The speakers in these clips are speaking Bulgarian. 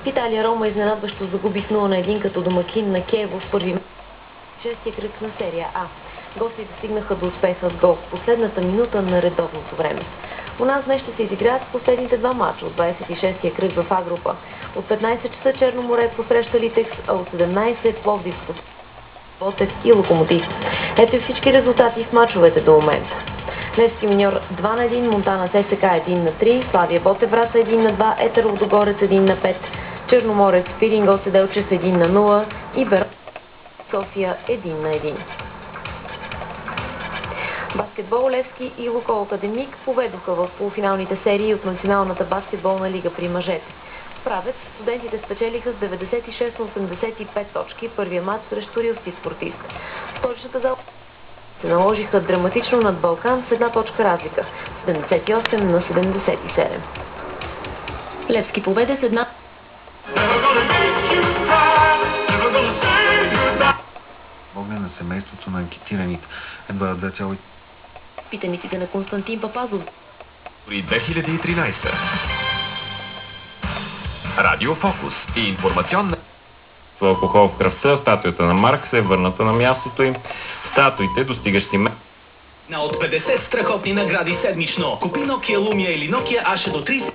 Италия-Рома изненадващо загуби с 0-1 като домакин на Киево в първи шестия кръг на серия А. Гостите стигнаха до успеха с гол в последната минута на редовното време. У нас днес ще се изиграят последните два мача от 26-я кръг в А група. От 15 часа Черно море посреща Литекс, а от 17 Пловдив Ботев и Локомотив. Ето всички резултати в мачовете до момента. Левски Миньор 2-1, Монтана ССК 1-3, Славия Ботевград 1-2, Етър Лудогорец 1-5, Черноморец Пирин Седелчев 1-0 и Берон София 1-1. Баскетбол Левски и Лукол Академик поведоха в полуфиналните серии от Националната баскетболна лига при мъжете. В Правец студентите спечелиха с 96-85 точки първия мач срещу Рилски спортист. Столичната зала се наложиха драматично над Балкан с една точка разлика – 78-77. Левски победе с една Помня на семейството на анкетираните. Едва 2,5. Питаниците на Константин Папазов. При 2013. Радио Фокус и информационна алкохол в кръвта, статуята на Маркс е върната на мястото им. Статуите, достигащи на от 50 страхотни награди седмично. Купи Nokia Lumia или Nokia Asha до 30.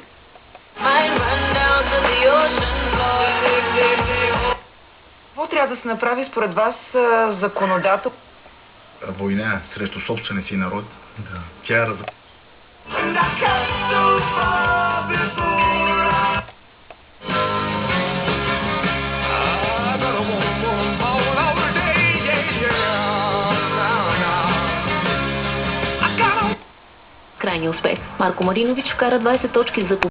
Какво трябва да се направи според вас законодател? Война срещу собствения си народ. Да. Тя е крайния успех. Марко Маринович вкара 20 точки за